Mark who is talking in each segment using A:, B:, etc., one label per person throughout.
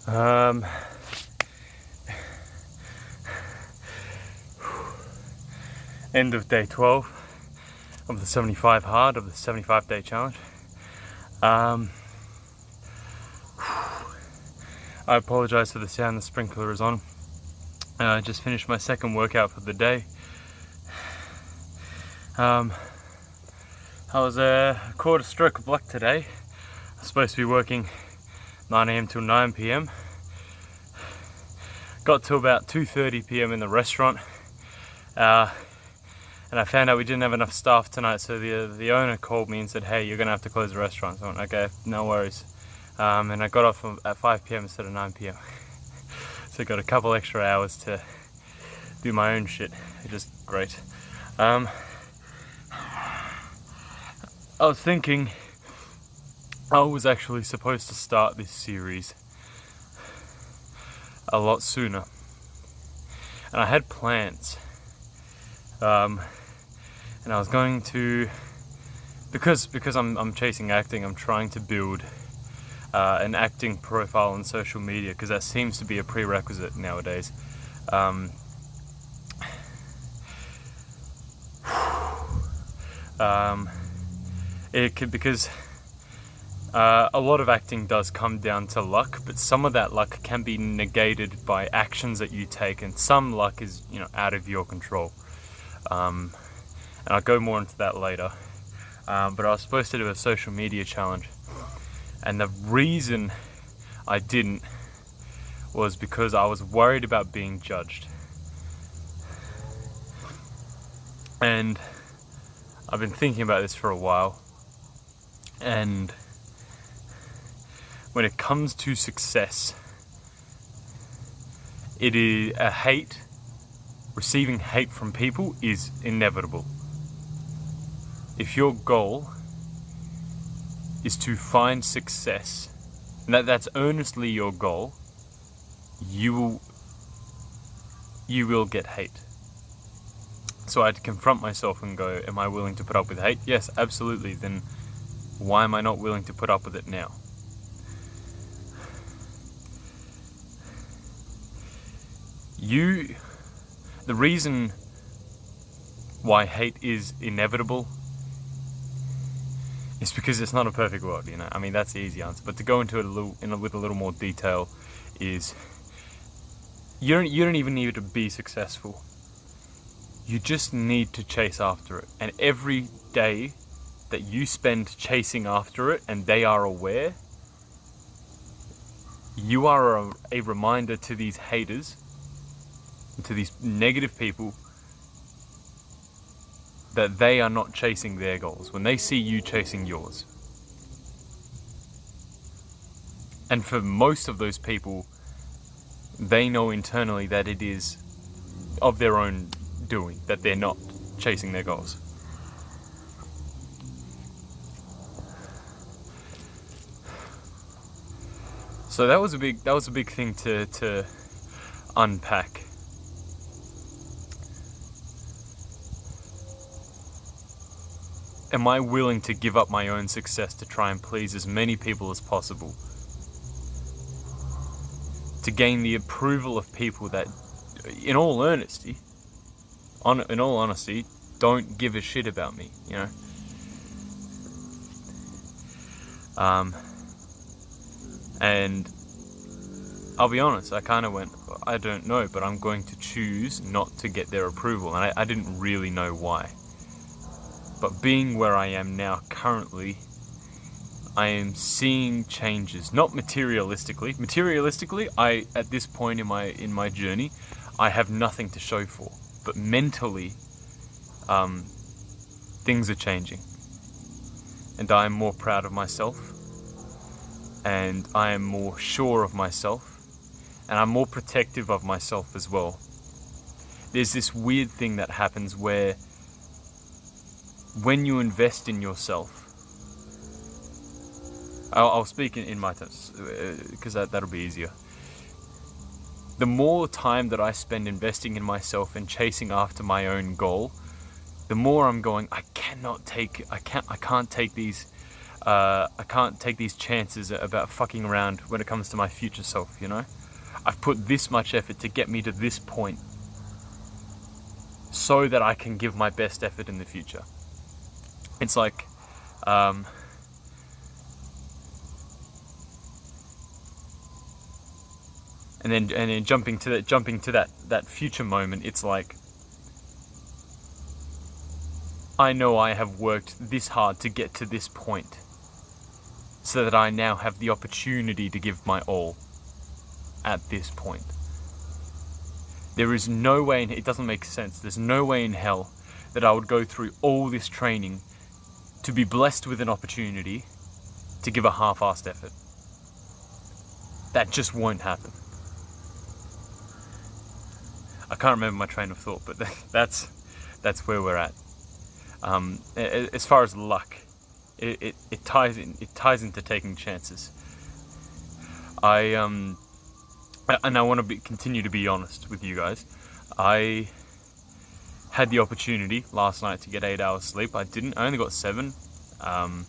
A: Um, End of day 12 of the 75 hard of the 75-day challenge. I apologize for the sound the sprinkler is on. I just finished my second workout for the day. I was a quarter stroke of luck today. I was supposed to be working 9 AM till 9 PM. Got to about 2:30 PM in the restaurant, and I found out we didn't have enough staff tonight, so the owner called me and said, hey, you're gonna have to close the restaurant. So I went, okay, no worries. And I got off at 5 PM instead of 9 PM. So I got a couple extra hours to do my own shit, which is great. I was thinking I was actually supposed to start this series a lot sooner, and I had plans. And I was going to, because I'm chasing acting, I'm trying to build an acting profile on social media, because that seems to be a prerequisite nowadays. Because a lot of acting does come down to luck, but some of that luck can be negated by actions that you take, and some luck is, out of your control. And I'll go more into that later. But I was supposed to do a social media challenge, and the reason I didn't was because I was worried about being judged. And I've been thinking about this for a while, and when it comes to success, it is receiving hate from people is inevitable. If your goal is to find success, and that's earnestly your goal, you will get hate. So I had to confront myself and go, am I willing to put up with hate? Yes, absolutely. Then why am I not willing to put up with it now? The reason why hate is inevitable is because it's not a perfect world, I mean, that's the easy answer. But to go into it with a little more detail is, you don't even need to be successful. You just need to chase after it. And every day that you spend chasing after it, and they are aware, you are a reminder to these haters, to these negative people, that they are not chasing their goals when they see you chasing yours. And for most of those people, they know internally that it is of their own doing, that they're not chasing their goals. So that was a big thing to unpack. Am I willing to give up my own success to try and please as many people as possible? To gain the approval of people that, in all honesty, don't give a shit about me, And I'll be honest, I kind of went, I don't know, but I'm going to choose not to get their approval. And I didn't really know why. But being where I am now currently, I am seeing changes, not materialistically. Materialistically, at this point in my journey, I have nothing to show for. But mentally, things are changing. And I am more proud of myself. And I am more sure of myself. And I'm more protective of myself as well. There's this weird thing that happens where, when you invest in yourself, I'll speak in my terms, because that'll be easier. The more time that I spend investing in myself and chasing after my own goal, the more I'm going, I can't take these I can't take these chances about fucking around when it comes to my future self, you know? I've put this much effort to get me to this point so that I can give my best effort in the future. It's like, and then jumping to that future moment, it's like, I know I have worked this hard to get to this point, so that I now have the opportunity to give my all at this point. There is no way, it doesn't make sense, there's no way in hell that I would go through all this training to be blessed with an opportunity to give a half-assed effort. That just won't happen. I can't remember my train of thought, but that's where we're at. As far as luck, it ties into taking chances. And I want to continue to be honest with you guys. I had the opportunity last night to get 8 hours sleep. I didn't. I only got 7. I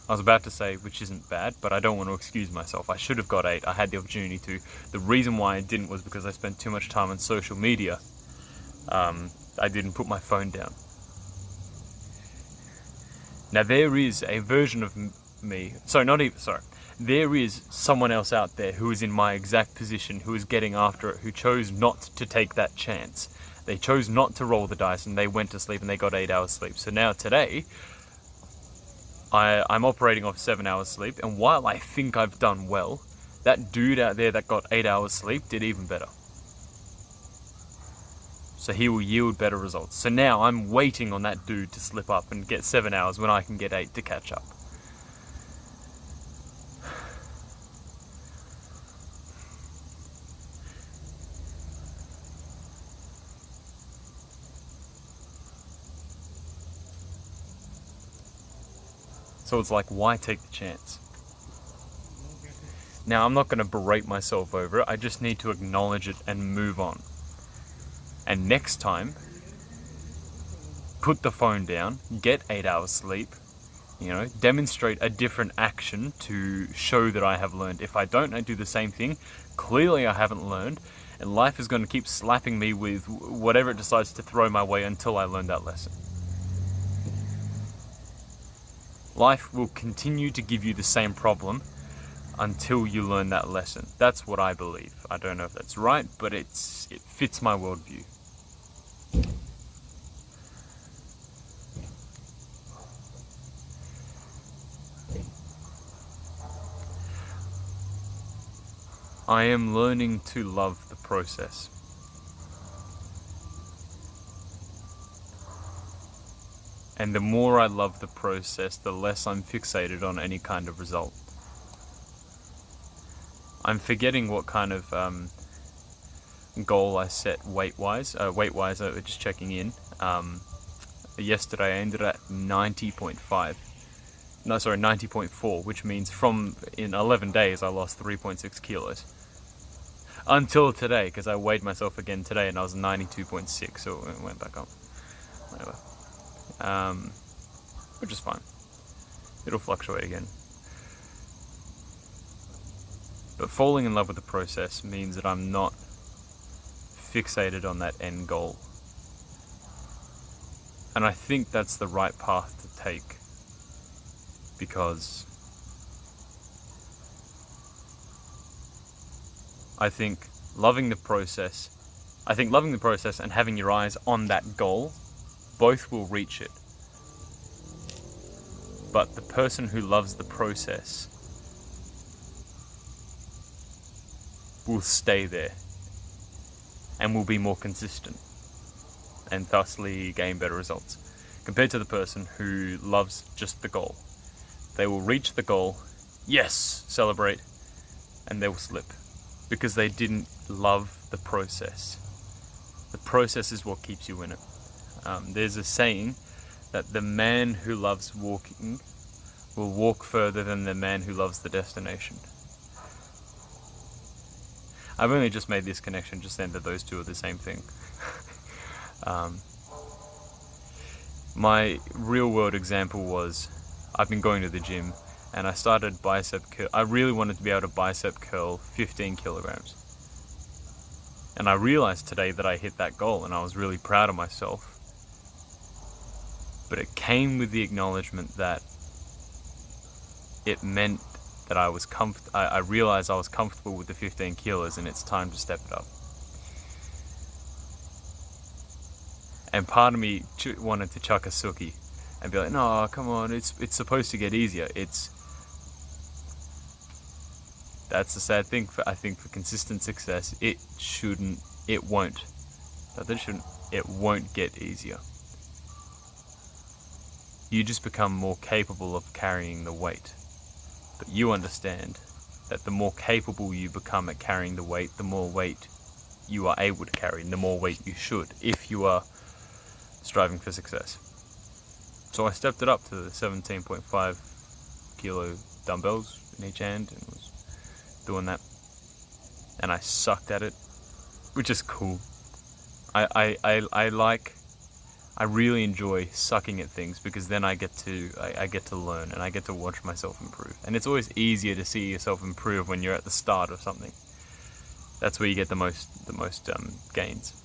A: was about to say, which isn't bad, but I don't want to excuse myself. I should have got 8. I had the opportunity to. The reason why I didn't was because I spent too much time on social media. I didn't put my phone down. Now there is a version of me, there is someone else out there who is in my exact position, who is getting after it, who chose not to take that chance. They chose not to roll the dice and they went to sleep and they got 8 hours sleep. So now today, I'm operating off 7 hours sleep, and while I think I've done well, that dude out there that got 8 hours sleep did even better. So he will yield better results. So now I'm waiting on that dude to slip up and get 7 hours when I can get 8 to catch up. So it's like, why take the chance? Now, I'm not going to berate myself over it. I just need to acknowledge it and move on. And next time, put the phone down, get 8 hours sleep, demonstrate a different action to show that I have learned. If I don't, I do the same thing. Clearly I haven't learned, and life is going to keep slapping me with whatever it decides to throw my way until I learn that lesson. Life will continue to give you the same problem until you learn that lesson. That's what I believe. I don't know if that's right, but it fits my worldview. I am learning to love the process. And the more I love the process, the less I'm fixated on any kind of result. I'm forgetting what kind of goal I set weight-wise. Just checking in. Yesterday I ended at 90.4, which means in 11 days I lost 3.6 kilos. Until today, because I weighed myself again today and I was 92.6, so it went back up. Whatever. Which is fine. It'll fluctuate again. But falling in love with the process means that I'm not fixated on that end goal. And I think that's the right path to take, because I think loving the process and having your eyes on that goal, both will reach it. But the person who loves the process will stay there and will be more consistent and thusly gain better results compared to the person who loves just the goal. They will reach the goal, yes, celebrate, and they will slip because they didn't love the process. The process is what keeps you in it. There's a saying that the man who loves walking will walk further than the man who loves the destination. I've only just made this connection just then that those two are the same thing. My real world example was I've been going to the gym, and I started bicep curl. I really wanted to be able to bicep curl 15 kilograms. And I realized today that I hit that goal, and I was really proud of myself. But it came with the acknowledgement that it meant that I realized I was comfortable with the 15 kilos, and it's time to step it up. And part of me wanted to chuck a Suki and be like, no, come on, it's supposed to get easier. That's the sad thing. I think for consistent success, it won't get easier. You just become more capable of carrying the weight. But you understand that the more capable you become at carrying the weight, the more weight you are able to carry, and the more weight you should, if you are striving for success. So I stepped it up to the 17.5 kilo dumbbells in each hand and was doing that. And I sucked at it, which is cool. I really enjoy sucking at things, because then I get to learn, and I get to watch myself improve. And it's always easier to see yourself improve when you're at the start of something. That's where you get the most gains.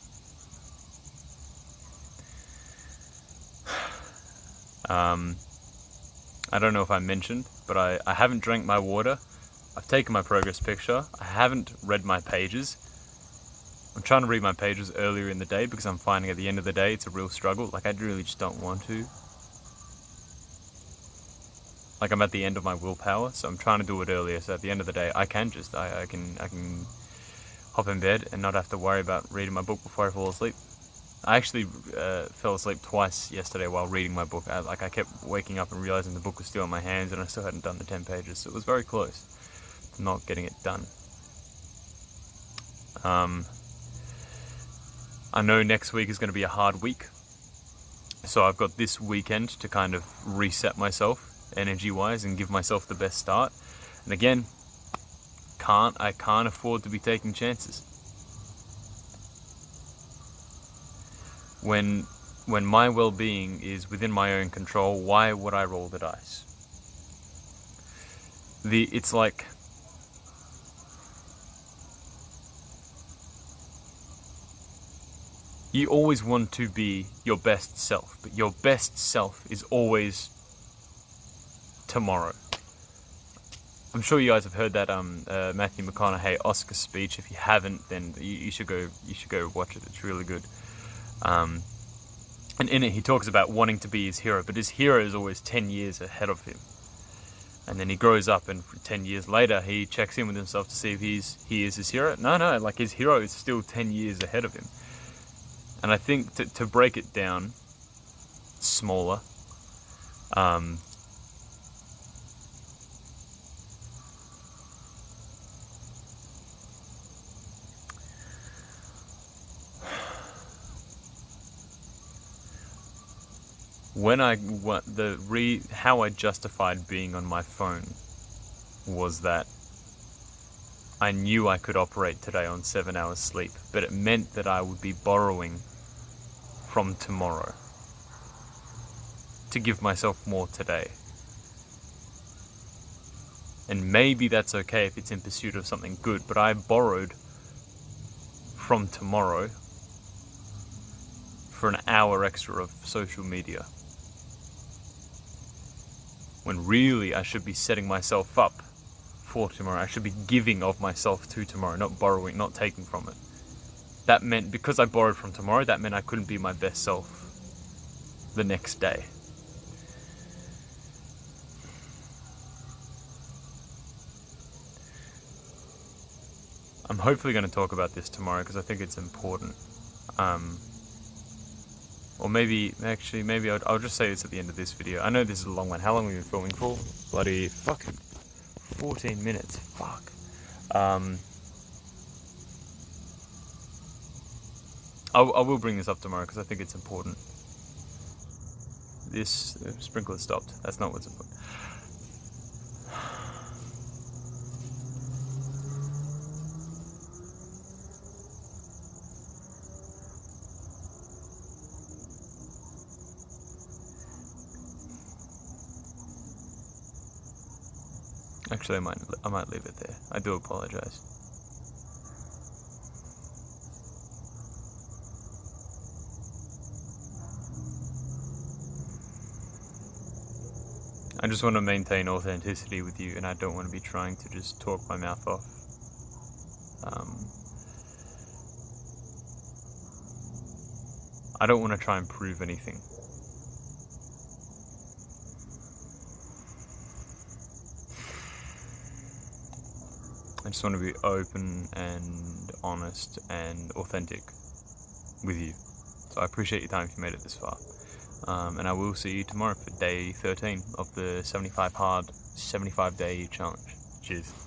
A: I don't know if I mentioned, but I haven't drank my water. I've taken my progress picture. I haven't read my pages. I'm trying to read my pages earlier in the day, because I'm finding at the end of the day it's a real struggle. Like, I really just don't want to. Like, I'm at the end of my willpower, so I'm trying to do it earlier, so at the end of the day I can hop in bed and not have to worry about reading my book before I fall asleep. I actually fell asleep twice yesterday while reading my book. I kept waking up and realizing the book was still in my hands, and I still hadn't done the 10 pages, so it was very close to not getting it done. I know next week is going to be a hard week, so I've got this weekend to kind of reset myself energy-wise and give myself the best start. And again, I can't afford to be taking chances. When my well-being is within my own control, why would I roll the dice? It's like, you always want to be your best self, but your best self is always tomorrow. I'm sure you guys have heard that Matthew McConaughey Oscar speech. If you haven't, then you should go watch it. It's really good. And in it he talks about wanting to be his hero, but his hero is always 10 years ahead of him. And then he grows up, and 10 years later he checks in with himself to see if he is his hero. No, like, his hero is still 10 years ahead of him. And I think to break it down smaller, how I justified being on my phone was that I knew I could operate today on 7 hours sleep, but it meant that I would be borrowing from tomorrow to give myself more today. And maybe that's okay if it's in pursuit of something good, but I borrowed from tomorrow for an hour extra of social media, when really I should be setting myself up for tomorrow. I should be giving of myself to tomorrow, not borrowing, not taking from it. That meant, because I borrowed from tomorrow, that meant I couldn't be my best self the next day. I'm hopefully going to talk about this tomorrow, because I think it's important. Or maybe I'll just say this at the end of this video. I know this is a long one. How long have we been filming for? Bloody fucking 14 minutes. Fuck. I will bring this up tomorrow, because I think it's important. This sprinkler stopped. That's not what's important. Actually, I might leave it there. I do apologize. I just want to maintain authenticity with you, and I don't want to be trying to just talk my mouth off. I don't want to try and prove anything. I just want to be open and honest and authentic with you. So I appreciate your time if you made it this far. And I will see you tomorrow for day 13 of the 75 hard 75 day challenge. Cheers.